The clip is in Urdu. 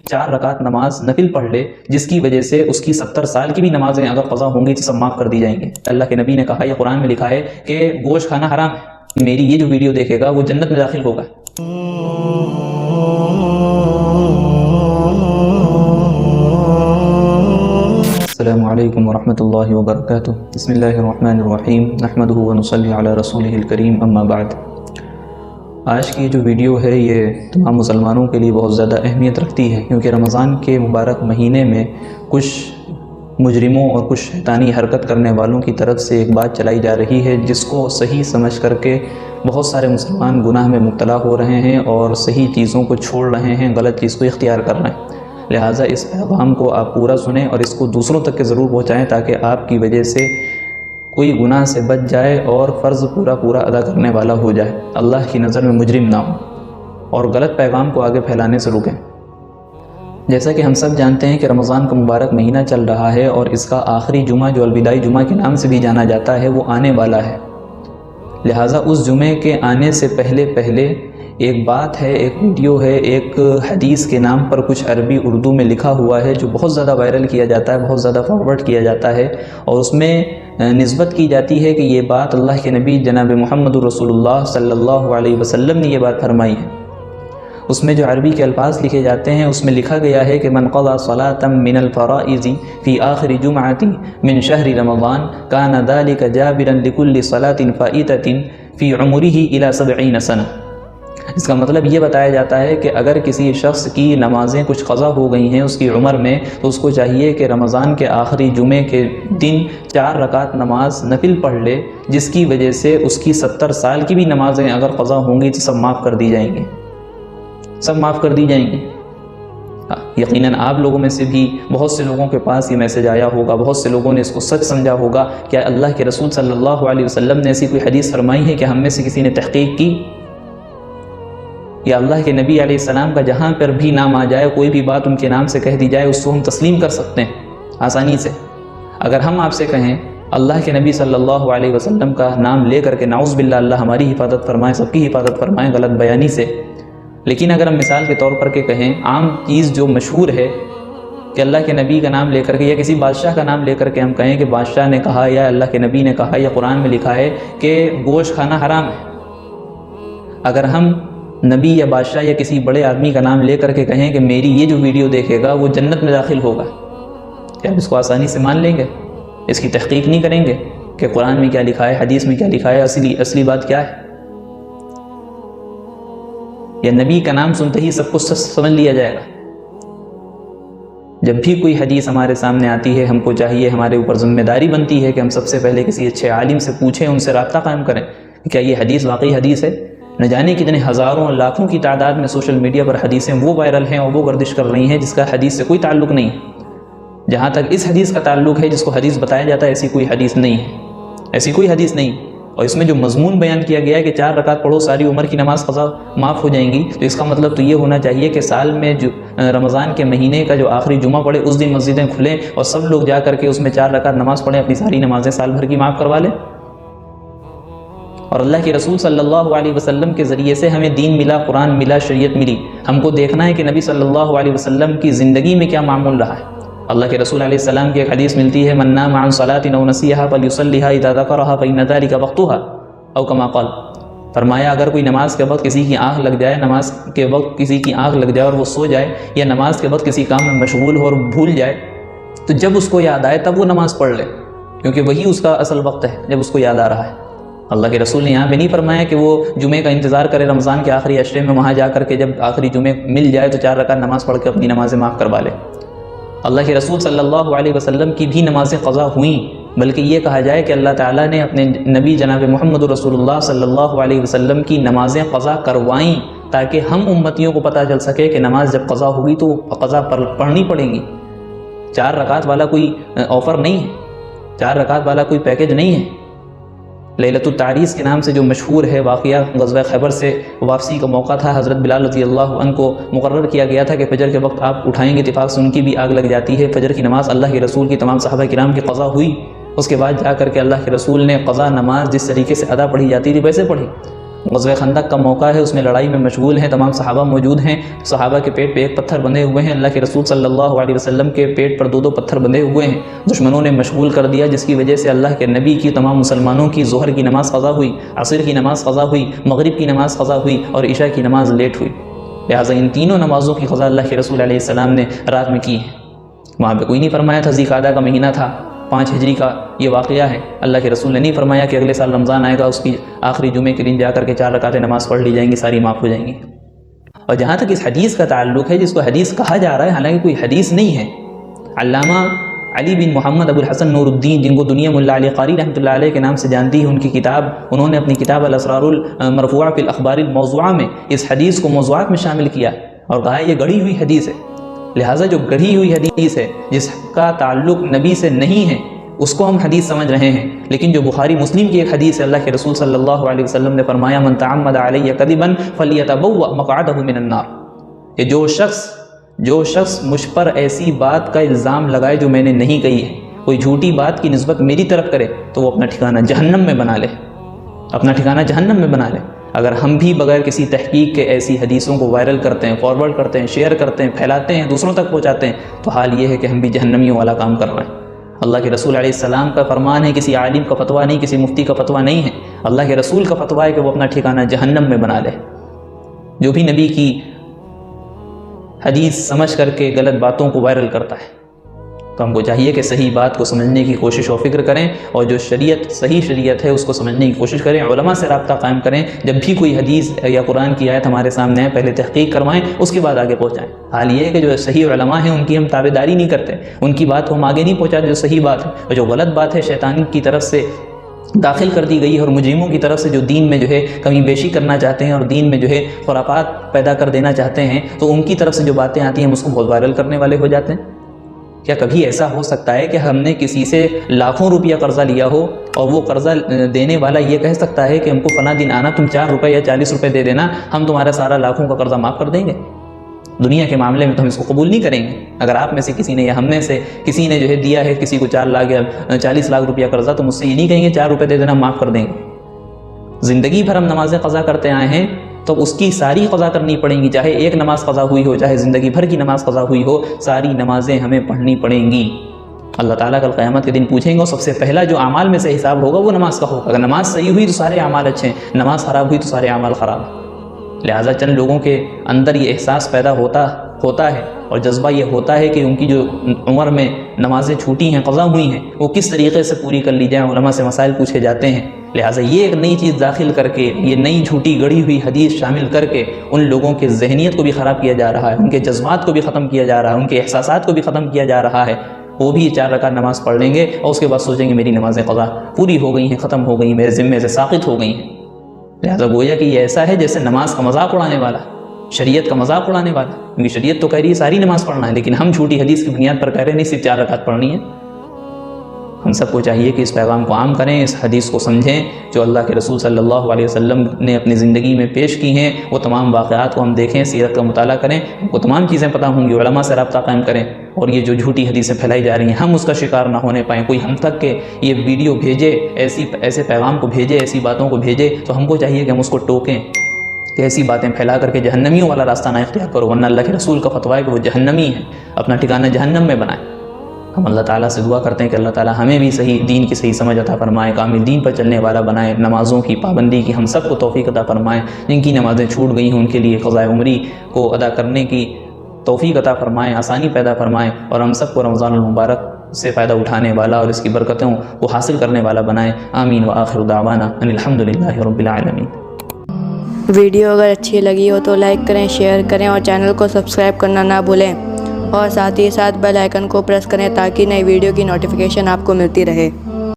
4 رکعت نماز نفل پڑھ لے، جس کی وجہ سے اس کی 70 سال کی بھی نمازیں اگر قضا ہوں گی تو سب معاف کر دی جائیں گے۔ اللہ کے نبی نے کہا، یہ قرآن میں لکھا ہے کہ گوشت کھانا حرام ہے، میری یہ جو ویڈیو دیکھے گا وہ جنت میں داخل ہوگا۔ السلام علیکم ورحمۃ اللہ وبرکاتہ۔ بسم اللہ الرحمن الرحیم، نحمدہ ونصلی علی رسولہ الکریم، اما بعد۔ آج کی جو ویڈیو ہے یہ تمام مسلمانوں کے لیے بہت زیادہ اہمیت رکھتی ہے، کیونکہ رمضان کے مبارک مہینے میں کچھ مجرموں اور کچھ شیطانی حرکت کرنے والوں کی طرف سے ایک بات چلائی جا رہی ہے، جس کو صحیح سمجھ کر کے بہت سارے مسلمان گناہ میں مبتلا ہو رہے ہیں اور صحیح چیزوں کو چھوڑ رہے ہیں، غلط چیز کو اختیار کر رہے ہیں۔ لہٰذا اس پیغام کو آپ پورا سنیں اور اس کو دوسروں تک کے ضرور پہنچائیں، تاکہ آپ کی وجہ سے کوئی گناہ سے بچ جائے اور فرض پورا ادا کرنے والا ہو جائے، اللہ کی نظر میں مجرم نہ ہو، اور غلط پیغام کو آگے پھیلانے سے رکیں۔ جیسا کہ ہم سب جانتے ہیں کہ رمضان کا مبارک مہینہ چل رہا ہے اور اس کا آخری جمعہ جو الوداعی جمعہ کے نام سے بھی جانا جاتا ہے وہ آنے والا ہے۔ لہٰذا اس جمعے کے آنے سے پہلے ایک بات ہے، ایک ویڈیو ہے، ایک حدیث کے نام پر کچھ عربی اردو میں لکھا ہوا ہے جو بہت زیادہ وائرل کیا جاتا ہے، بہت زیادہ فارورڈ کیا جاتا ہے، اور اس میں نسبت کی جاتی ہے کہ یہ بات اللہ کے نبی جناب محمد رسول اللہ صلی اللہ علیہ وسلم نے یہ بات فرمائی ہے۔ اس میں جو عربی کے الفاظ لکھے جاتے ہیں اس میں لکھا گیا ہے کہ من قضى صلاة من الفرائض في آخر جمعة من شهر رمضان كان ذلك جابرا لكل صلاة فائتة في عمره إلى 70 سنة۔ اس کا مطلب یہ بتایا جاتا ہے کہ اگر کسی شخص کی نمازیں کچھ قضا ہو گئی ہیں اس کی عمر میں، تو اس کو چاہیے کہ رمضان کے آخری جمعے کے دن 4 رکعت نماز نفل پڑھ لے، جس کی وجہ سے اس کی 70 سال کی بھی نمازیں اگر قضا ہوں گی تو سب معاف کر دی جائیں گی، سب معاف کر دی جائیں گی۔ یقیناً آپ لوگوں میں سے بھی بہت سے لوگوں کے پاس یہ میسج آیا ہوگا، بہت سے لوگوں نے اس کو سچ سمجھا ہوگا۔ کیا اللہ کے رسول صلی اللہ علیہ وسلم نے ایسی کوئی حدیث فرمائی ہے کہ ہم میں سے کسی نے تحقیق کی؟ یا اللہ کے نبی علیہ السلام کا جہاں پر بھی نام آ جائے، کوئی بھی بات ان کے نام سے کہہ دی جائے، اس کو ہم تسلیم کر سکتے ہیں آسانی سے؟ اگر ہم آپ سے کہیں اللہ کے نبی صلی اللہ علیہ وسلم کا نام لے کر کے نعوذ باللہ اللہ ہماری حفاظت فرمائے، سب کی حفاظت فرمائے غلط بیانی سے، لیکن اگر ہم مثال کے طور پر کے کہیں عام چیز جو مشہور ہے کہ اللہ کے نبی کا نام لے کر کے یا کسی بادشاہ کا نام لے کر کے ہم کہیں کہ بادشاہ نے کہا یا اللہ کے نبی نے کہا یا قرآن میں لکھا ہے کہ گوشت کھانا حرام ہے، اگر ہم نبی یا بادشاہ یا کسی بڑے آدمی کا نام لے کر کے کہیں کہ میری یہ جو ویڈیو دیکھے گا وہ جنت میں داخل ہوگا، کیا ہم اس کو آسانی سے مان لیں گے؟ اس کی تحقیق نہیں کریں گے کہ قرآن میں کیا لکھا ہے، حدیث میں کیا لکھا ہے، اصلی بات کیا ہے؟ یا نبی کا نام سنتے ہی سب کچھ سمجھ لیا جائے گا؟ جب بھی کوئی حدیث ہمارے سامنے آتی ہے، ہم کو چاہیے، ہمارے اوپر ذمہ داری بنتی ہے کہ ہم سب سے پہلے کسی اچھے عالم سے پوچھیں، ان سے رابطہ قائم کریں کہ کیا یہ حدیث واقعی حدیث ہے۔ نہ جانے کتنے ہزاروں لاکھوں کی تعداد میں سوشل میڈیا پر حدیثیں وہ وائرل ہیں اور وہ گردش کر رہی ہیں جس کا حدیث سے کوئی تعلق نہیں ہے۔ جہاں تک اس حدیث کا تعلق ہے جس کو حدیث بتایا جاتا ہے، ایسی کوئی حدیث نہیں ہے، ایسی کوئی حدیث نہیں۔ اور اس میں جو مضمون بیان کیا گیا ہے کہ 4 رکعت پڑھو ساری عمر کی نماز قضا معاف ہو جائیں گی، تو اس کا مطلب تو یہ ہونا چاہیے کہ سال میں جو رمضان کے مہینے کا جو آخری جمعہ پڑے اس دن مسجدیں کھلیں اور سب لوگ جا کر کے اس میں 4 رکعت نماز پڑھیں، اپنی ساری نمازیں سال بھر کی معاف کروا لیں۔ اور اللہ کے رسول صلی اللہ علیہ وسلم کے ذریعے سے ہمیں دین ملا، قرآن ملا، شریعت ملی۔ ہم کو دیکھنا ہے کہ نبی صلی اللہ علیہ وسلم کی زندگی میں کیا معمول رہا ہے۔ اللہ کے رسول علیہ السلام کی ایک حدیث ملتی ہے، من نام عن صلاۃ او نسیھا فلیصلیھا اذا ذکرھا فإن ذلک وقتھا، او کما قال۔ فرمایا اگر کوئی نماز کے وقت کسی کی آنکھ لگ جائے، نماز کے وقت کسی کی آنکھ لگ جائے اور وہ سو جائے، یا نماز کے وقت کسی کام میں مشغول ہو اور بھول جائے، تو جب اس کو یاد آئے تب وہ نماز پڑھ لے، کیونکہ وہی اس کا اصل وقت ہے جب اس کو یاد آ رہا ہے۔ اللہ کے رسول نے یہاں پہ نہیں فرمایا کہ وہ جمعے کا انتظار کرے رمضان کے آخری عشرے میں، وہاں جا کر کے جب آخری جمعے مل جائے تو 4 رکعت نماز پڑھ کے اپنی نمازیں معاف کروا لے۔ اللہ کے رسول صلی اللہ علیہ وسلم کی بھی نمازیں قضا ہوئیں، بلکہ یہ کہا جائے کہ اللہ تعالیٰ نے اپنے نبی جناب محمد رسول اللہ صلی اللہ علیہ وسلم کی نمازیں قضا کروائیں تاکہ ہم امتیوں کو پتہ چل سکے کہ نماز جب قضا ہوگی تو قضا پڑھنی پڑیں گی۔ 4 رکعت والا کوئی آفر نہیں ہے، 4 رکعت والا کوئی پیکج نہیں ہے۔ لیلۃ التعریس کے نام سے جو مشہور ہے واقعہ، غزوہ خیبر سے واپسی کا موقع تھا، حضرت بلال رضی اللہ عنہ کو مقرر کیا گیا تھا کہ فجر کے وقت آپ اٹھائیں گے، اتفاق سے ان کی بھی آگ لگ جاتی ہے۔ فجر کی نماز اللہ کے رسول کی تمام صحابہ کرام کی قضا ہوئی، اس کے بعد جا کر کے اللہ کے رسول نے قضا نماز جس طریقے سے ادا پڑھی جاتی تھی ویسے پڑھی۔ غزوہ خندق کا موقع ہے، اس میں لڑائی میں مشغول ہیں، تمام صحابہ موجود ہیں، صحابہ کے پیٹ پہ ایک پتھر بندھے ہوئے ہیں، اللہ کے رسول صلی اللہ علیہ وسلم کے پیٹ پر دو پتھر بندھے ہوئے ہیں، دشمنوں نے مشغول کر دیا، جس کی وجہ سے اللہ کے نبی کی تمام مسلمانوں کی ظہر کی نماز قضا ہوئی، عصر کی نماز قضا ہوئی، مغرب کی نماز قضا ہوئی اور عشاء کی نماز لیٹ ہوئی۔ لہٰذا ان تینوں نمازوں کی قضا اللہ کے رسول علیہ السلام نے رات میں کی ہے۔ وہاں پہ کوئی نہیں فرمایا تھا ذی قعدہ کا مہینہ تھا، 5 ہجری کا یہ واقعہ ہے، اللہ کے رسول نے نہیں فرمایا کہ اگلے سال رمضان آئے گا، اس کی آخری جمعے کے دن جا کر کے 4 رکعتیں نماز پڑھ لی جائیں گی، ساری معاف ہو جائیں گی۔ اور جہاں تک اس حدیث کا تعلق ہے، جس کو حدیث کہا جا رہا ہے، حالانکہ کوئی حدیث نہیں ہے، علامہ علی بن محمد ابو الحسن نور الدین، جن کو دنیا ملا علی قاری رحمۃ اللہ علیہ کے نام سے جانتی ہے، ان کی کتاب، انہوں نے اپنی کتاب الاسرار المرفوعہ فی الاخبار الموضوعہ میں اس حدیث کو موضوعات میں شامل کیا اور کہا یہ گڑھی ہوئی حدیث ہے۔ لہٰذا جو گڑھی ہوئی حدیث ہے، جس کا تعلق نبی سے نہیں ہے، اس کو ہم حدیث سمجھ رہے ہیں، لیکن جو بخاری مسلم کی ایک حدیث ہے، اللہ کے رسول صلی اللہ علیہ وسلم نے فرمایا من تعمد علی کذبا فلیتبوأ مقعدہ من النار، کہ جو شخص مجھ پر ایسی بات کا الزام لگائے جو میں نے نہیں کہی ہے، کوئی جھوٹی بات کی نسبت میری طرف کرے، تو وہ اپنا ٹھکانہ جہنم میں بنا لے، اپنا ٹھکانہ جہنم میں بنا لے۔ اگر ہم بھی بغیر کسی تحقیق کے ایسی حدیثوں کو وائرل کرتے ہیں، فارورڈ کرتے ہیں، شیئر کرتے ہیں، پھیلاتے ہیں، دوسروں تک پہنچاتے ہیں، تو حال یہ ہے کہ ہم بھی جہنمیوں والا کام کر رہے ہیں۔ اللہ کے رسول علیہ السلام کا فرمان ہے، کسی عالم کا فتویٰ نہیں، کسی مفتی کا فتویٰ نہیں ہے، اللہ کے رسول کا فتویٰ ہے کہ وہ اپنا ٹھکانہ جہنم میں بنا لے۔ جو بھی نبی کی حدیث سمجھ کر کے غلط باتوں کو وائرل کرتا ہے، تو ہم کو چاہیے کہ صحیح بات کو سمجھنے کی کوشش و فکر کریں، اور جو شریعت صحیح شریعت ہے اس کو سمجھنے کی کوشش کریں، علماء سے رابطہ قائم کریں، جب بھی کوئی حدیث یا قرآن کی آیت ہمارے سامنے ہے پہلے تحقیق کروائیں، اس کے بعد آگے پہنچائیں۔ حال یہ ہے کہ جو صحیح علماء ہیں ان کی ہم تابعداری نہیں کرتے، ان کی بات کو ہم آگے نہیں پہنچاتے جو صحیح بات ہے، اور جو غلط بات ہے شیطان کی طرف سے داخل کر دی گئی ہے، اور مجرموں کی طرف سے جو دین میں جو ہے کمی بیشی کرنا چاہتے ہیں اور دین میں جو ہے خرافات پیدا کر دینا چاہتے ہیں، تو ان کی طرف سے جو باتیں آتی ہیں ہم اس کو بہت وائرل کرنے والے ہو جاتے ہیں۔ کیا کبھی ایسا ہو سکتا ہے کہ ہم نے کسی سے لاکھوں روپیہ قرضہ لیا ہو اور وہ قرضہ دینے والا یہ کہہ سکتا ہے کہ ہم کو فلاں دن آنا، تم 4 روپے یا 40 روپے دے دینا، ہم تمہارا سارا لاکھوں کا قرضہ معاف کر دیں گے؟ دنیا کے معاملے میں تو ہم اس کو قبول نہیں کریں گے۔ اگر آپ میں سے کسی نے یا ہم میں سے کسی نے جو ہے دیا ہے کسی کو 4 لاکھ یا 40 لاکھ روپیہ قرضہ، تو مجھ سے یہ نہیں کہیں گے 4 روپے دے دینا معاف کر دیں گے۔ زندگی بھر ہم نمازیں قضا کرتے آئے ہیں، تو اس کی ساری قضا کرنی پڑیں گی، چاہے ایک نماز قضا ہوئی ہو، چاہے زندگی بھر کی نماز قضا ہوئی ہو، ساری نمازیں ہمیں پڑھنی پڑیں گی۔ اللہ تعالیٰ کل قیامت کے دن پوچھیں گے، اور سب سے پہلا جو اعمال میں سے حساب ہوگا وہ نماز کا ہوگا۔ اگر نماز صحیح ہوئی تو سارے اعمال اچھے ہیں، نماز خراب ہوئی تو سارے اعمال خراب ہیں۔ لہٰذا چند لوگوں کے اندر یہ احساس پیدا ہوتا ہے اور جذبہ یہ ہوتا ہے کہ ان کی جو عمر میں نمازیں چھوٹی ہیں، قضا ہوئی ہیں، وہ کس طریقے سے پوری کر لی جائیں، علماء سے مسائل پوچھے جاتے ہیں۔ لہٰذا یہ ایک نئی چیز داخل کر کے، یہ نئی جھوٹی گڑی ہوئی حدیث شامل کر کے ان لوگوں کے ذہنیت کو بھی خراب کیا جا رہا ہے، ان کے جذبات کو بھی ختم کیا جا رہا ہے، ان کے احساسات کو بھی ختم کیا جا رہا ہے۔ وہ بھی 4 رکعت نماز پڑھ لیں گے اور اس کے بعد سوچیں گے میری نمازیں قضا پوری ہو گئی ہیں، ختم ہو گئی، میرے ذمے سے ساقط ہو گئی ہیں۔ لہٰذا گویا کہ یہ ایسا ہے جیسے نماز کا مذاق اڑانے والا، شریعت کا مذاق اڑانے والا، کیونکہ شریعت تو کہہ رہی ہے ساری نماز پڑھنا ہے، لیکن ہم جھوٹی حدیث کی بنیاد پر کہہ رہے ہیں نہیں صرف 4 رکعت پڑھنی ہے۔ ہم سب کو چاہیے کہ اس پیغام کو عام کریں، اس حدیث کو سمجھیں جو اللہ کے رسول صلی اللہ علیہ وسلم نے اپنی زندگی میں پیش کی ہیں، وہ تمام واقعات کو ہم دیکھیں، سیرت کا مطالعہ کریں، وہ تمام چیزیں پتہ ہوں گی، علماء سے رابطہ قائم کریں، اور یہ جو جھوٹی حدیثیں پھیلائی جا رہی ہیں ہم اس کا شکار نہ ہونے پائیں۔ کوئی ہم تک کہ یہ ویڈیو بھیجے، ایسے پیغام کو بھیجے، ایسی باتوں کو بھیجے، تو ہم کو چاہیے کہ ہم اس کو ٹوکیں کہ ایسی باتیں پھیلا کر کے جہنمیوں والا راستہ نہ اختیار کرو، ورنہ اللہ کے رسول کا فتویٰ ہے کہ وہ جہنمی ہے، اپنا ٹھکانہ جہنم میں بنائیں۔ ہم اللہ تعالیٰ سے دعا کرتے ہیں کہ اللہ تعالیٰ ہمیں بھی صحیح دین کی صحیح سمجھ عطا فرمائے، کامل دین پر چلنے والا بنائے، نمازوں کی پابندی کی ہم سب کو توفیق عطا فرمائے، جن کی نمازیں چھوٹ گئی ہیں ان کے لیے قضاء عمری کو ادا کرنے کی توفیق عطا فرمائے، آسانی پیدا فرمائے، اور ہم سب کو رمضان المبارک سے فائدہ اٹھانے والا اور اس کی برکتوں کو حاصل کرنے والا بنائے۔ آمین وآخر دعوانا ان الحمدللہ رب العالمین۔ ویڈیو اگر اچھی لگی ہو تو لائک کریں، شیئر کریں اور چینل کو سبسکرائب کرنا نہ بھولیں، اور ساتھ ہی ساتھ بیل آئیکن کو پریس کریں تاکہ نئی ویڈیو کی نوٹیفیکیشن آپ کو ملتی رہے۔